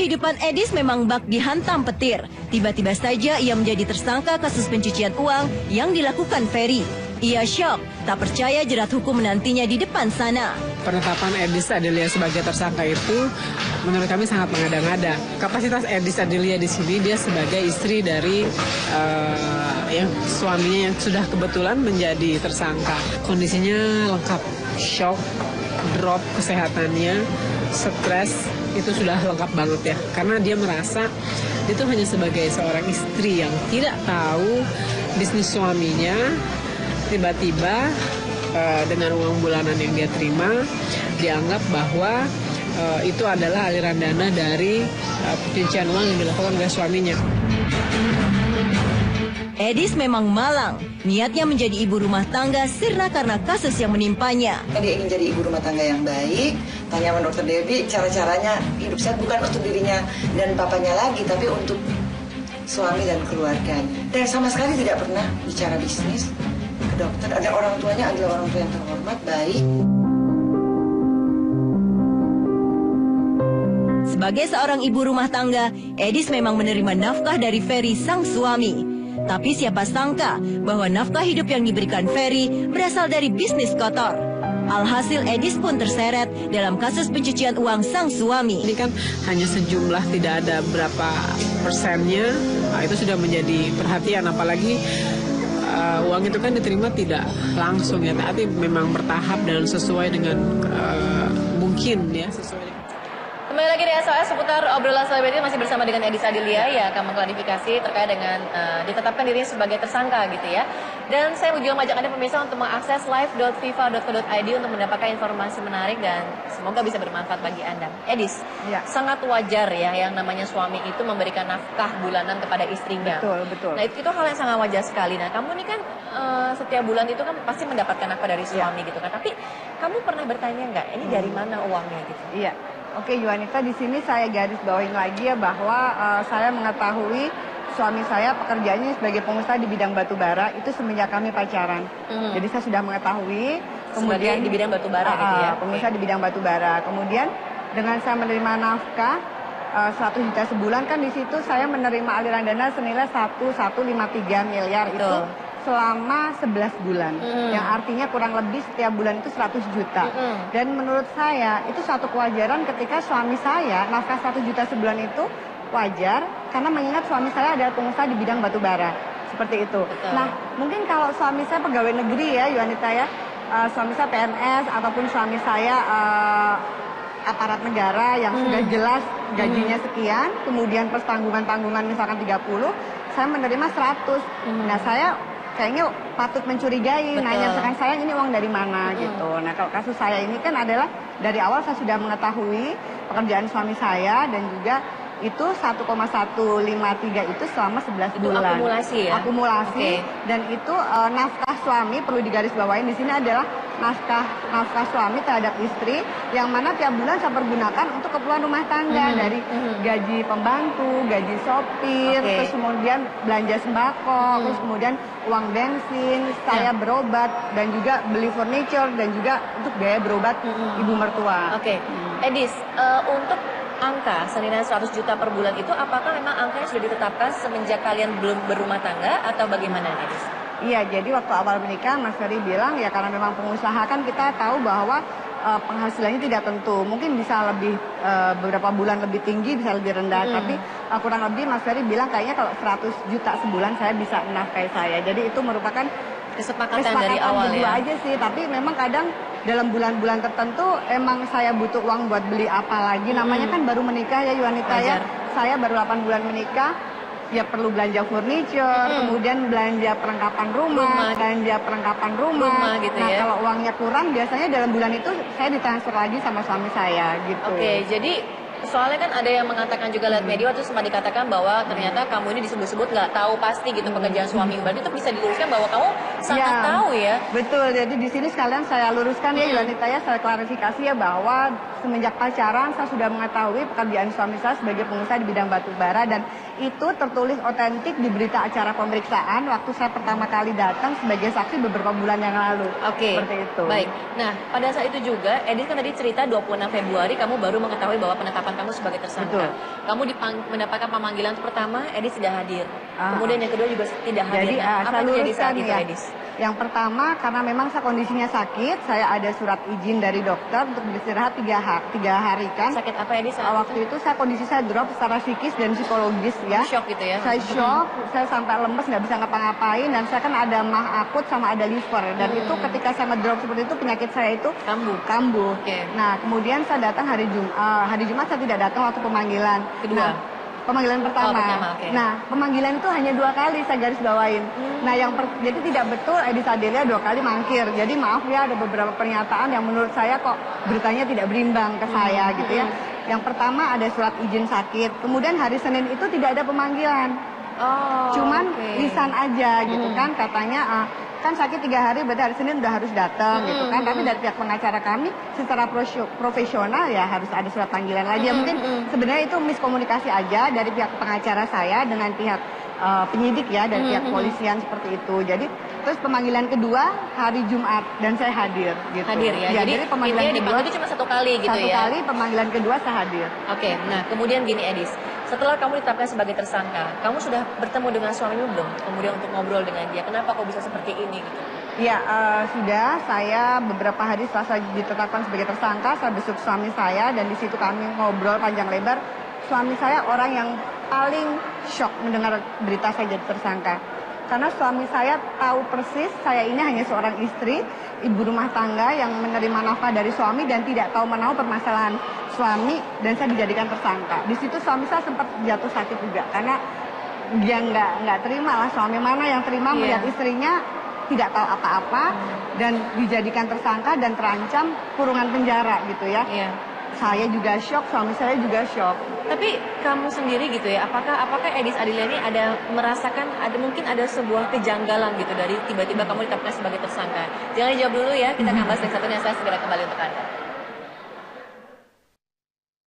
Kehidupan Edis memang bak dihantam petir. Tiba-tiba saja ia menjadi tersangka kasus pencucian uang yang dilakukan Ferry. Ia syok, tak percaya jerat hukum menantinya di depan sana. Penetapan Edis Adelia sebagai tersangka itu menurut kami sangat mengada-ngada. Kapasitas Edis Adelia di sini dia sebagai istri dari yang suaminya yang sudah kebetulan menjadi tersangka. Kondisinya lengkap, shock, drop kesehatannya, stres, itu sudah lengkap banget ya. Karena dia merasa itu hanya sebagai seorang istri yang tidak tahu bisnis suaminya. Tiba-tiba dengan uang bulanan yang dia terima, dianggap bahwa itu adalah aliran dana dari pencucian uang yang dilakukan oleh suaminya. Edis memang malang, niatnya menjadi ibu rumah tangga sirna karena kasus yang menimpanya. Dia ingin jadi ibu rumah tangga yang baik, tanya sama Dokter Devi, cara-caranya hidup sehat bukan untuk dirinya dan papanya lagi, tapi untuk suami dan keluarganya. Dan sama sekali tidak pernah bicara bisnis ke dokter. Ada orang tuanya adalah orang tua yang terhormat, baik. Sebagai seorang ibu rumah tangga, Edis memang menerima nafkah dari Ferry sang suami. Tapi siapa sangka bahwa nafkah hidup yang diberikan Ferry berasal dari bisnis kotor. Alhasil Edis pun terseret dalam kasus pencucian uang sang suami. Ini kan hanya sejumlah, tidak ada berapa persennya, itu sudah menjadi perhatian. Apalagi uang itu kan diterima tidak langsung ya, tapi memang bertahap dan sesuai dengan mungkin ya, sesuai dengan... Kembali lagi di SOS seputar obrolan selebriti, masih bersama dengan Edis Adelia yang akan mengklarifikasi terkait dengan ditetapkan dirinya sebagai tersangka gitu ya. Dan saya juga mengajak Anda pemirsa untuk mengakses live.fifa.co.id untuk mendapatkan informasi menarik dan semoga bisa bermanfaat bagi Anda. Edis, ya, sangat wajar ya yang namanya suami itu memberikan nafkah bulanan kepada istrinya. Betul. Nah itu hal yang sangat wajar sekali. Nah kamu ini kan setiap bulan itu kan pasti mendapatkan nafkah dari suami gitu kan. Tapi kamu pernah bertanya nggak ini dari mana uangnya gitu? Iya. Oke, Yuanita, di sini saya garis bawain lagi ya bahwa saya mengetahui suami saya pekerjaannya sebagai pengusaha di bidang batu bara itu semenjak kami pacaran. Jadi saya sudah mengetahui. Kemudian di bidang batu bara gitu ya? Pengusaha di bidang batu bara. Kemudian dengan saya menerima nafkah 100 juta sebulan, kan di situ saya menerima aliran dana senilai 1,153 miliar. Betul. Itu selama 11 bulan, yang artinya kurang lebih setiap bulan itu 100 juta. Dan menurut saya itu suatu kewajaran ketika suami saya nafkah 1 juta sebulan itu wajar karena mengingat suami saya adalah pengusaha di bidang batu bara, seperti itu. Betul. Nah mungkin kalau suami saya pegawai negeri ya Yuanita ya, suami saya PNS ataupun suami saya aparat negara yang sudah jelas gajinya sekian, kemudian pertanggungan-tanggungan misalkan 30, saya menerima 100. Nah saya kayaknya patut mencurigai. Betul. Nanya sekarang saya ini uang dari mana gitu. Nah kalau kasus saya ini kan adalah dari awal saya sudah mengetahui pekerjaan suami saya dan juga itu 1,153 itu selama 11 bulan. Itu akumulasi ya? Akumulasi. Okay. Dan itu nafkah suami perlu digarisbawahi di sini adalah nafkah suami terhadap istri yang mana tiap bulan saya pergunakan untuk keperluan rumah tangga dari gaji pembantu, gaji sopir, terus kemudian belanja sembako, terus kemudian uang bensin, saya berobat dan juga beli furniture dan juga untuk biaya berobat ibu mertua. Oke. Edis, untuk angka senilai 100 juta per bulan itu apakah memang angkanya sudah ditetapkan semenjak kalian belum berumah tangga atau bagaimana, Edis? Iya, jadi waktu awal menikah Mas Ferry bilang ya karena memang pengusaha kan kita tahu bahwa penghasilannya tidak tentu. Mungkin bisa lebih beberapa bulan lebih tinggi, bisa lebih rendah. Tapi kurang lebih Mas Ferry bilang kayaknya kalau 100 juta sebulan saya bisa menafkahi saya. Jadi itu merupakan kesepakatan dari awal berdua aja sih. Tapi memang kadang dalam bulan-bulan tertentu emang saya butuh uang buat beli apa lagi. Namanya kan baru menikah ya Yuanita ya. Saya baru 8 bulan menikah. Ya perlu belanja furniture, kemudian belanja perlengkapan rumah, belanja perlengkapan rumah gitu nah, ya. Kalau uangnya kurang, biasanya dalam bulan itu saya ditransfer lagi sama suami saya gitu. Oke, jadi soalnya kan ada yang mengatakan juga lihat media itu sempat dikatakan bahwa ternyata kamu ini disebut-sebut nggak tahu pasti gitu pekerjaan suami. Berarti itu bisa diluruskan bahwa kamu sangat Ya, tahu ya. betul. Jadi di sini sekalian saya luruskan ya Yulanita ya, saya klarifikasi ya bahwa semenjak pacaran saya sudah mengetahui pekerjaan suami saya sebagai pengusaha di bidang batu bara dan itu tertulis otentik di berita acara pemeriksaan waktu saya pertama kali datang sebagai saksi beberapa bulan yang lalu. Oke. Seperti itu. Baik. Nah, pada saat itu juga Edis kan tadi cerita 26 Februari kamu baru mengetahui bahwa penetapan kamu sebagai tersangka. Betul. Kamu mendapatkan pemanggilan pertama, Edis tidak hadir. Ah. Kemudian yang kedua juga tidak hadir. Jadi Nah, apa saya yang terjadi luruskan saat itu, ya. Edis? Yang pertama karena memang saya kondisinya sakit, saya ada surat izin dari dokter untuk beristirahat 3 hari kan. Sakit apa, Edis? saat Waktu itu saya kondisi saya drop secara psikis dan psikologis ya. Shock gitu ya? Saya shock, saya sampai lemes nggak bisa ngapa-ngapain dan saya kan ada mah akut sama ada liver dan itu ketika saya ngedrop seperti itu penyakit saya itu kambuh. Oke. Nah kemudian saya datang hari Jumat saya tidak datang waktu pemanggilan. Kedua? Nah, pemanggilan pertama. pertama, oke. Nah, pemanggilan itu hanya 2 kali saya garis bawain. Nah, jadi tidak betul Edis Adelia 2 kali mangkir. Jadi maaf ya ada beberapa pernyataan yang menurut saya kok beritanya tidak berimbang ke saya gitu ya. Yang pertama ada surat izin sakit. Kemudian hari Senin itu tidak ada pemanggilan. Oh, Cuman oke. lisan aja gitu kan katanya kan sakit 3 hari berarti hari Senin udah harus datang gitu kan, tapi dari pihak pengacara kami secara profesional ya harus ada surat panggilan lagi. Ya mungkin sebenarnya itu miskomunikasi aja dari pihak pengacara saya dengan pihak penyidik ya dari pihak kepolisian seperti itu. Jadi terus pemanggilan kedua hari Jumat dan saya hadir gitu. Hadir ya. Jadi pemanggilan intinya dipanggil itu cuma satu kali gitu satu ya. kali, pemanggilan kedua saya hadir. Oke, nah kemudian gini Edis, setelah kamu ditetapkan sebagai tersangka, kamu sudah bertemu dengan suamimu belum? Kemudian untuk ngobrol dengan dia, kenapa kok bisa seperti ini gitu? Ya, sudah. Saya beberapa hari setelah saya ditetapkan sebagai tersangka, saya besuk suami saya dan di situ kami ngobrol panjang lebar. Suami saya orang yang paling shock mendengar berita saya jadi tersangka. Karena suami saya tahu persis saya ini hanya seorang istri, ibu rumah tangga yang menerima nafkah dari suami dan tidak tahu menahu permasalahan suami dan saya dijadikan tersangka. Di situ suami saya sempat jatuh sakit juga karena dia nggak terima lah, suami mana yang terima melihat istrinya tidak tahu apa-apa dan dijadikan tersangka dan terancam kurungan penjara gitu ya. Iya. Saya juga shock, suami saya juga shock. Tapi kamu sendiri gitu ya, apakah Edis Adelia ini ada merasakan mungkin ada sebuah kejanggalan gitu dari tiba-tiba kamu ditetapkan sebagai tersangka? Jangan dijawab dulu ya, kita akan bahas yang satunya, saya segera kembali untuk Anda.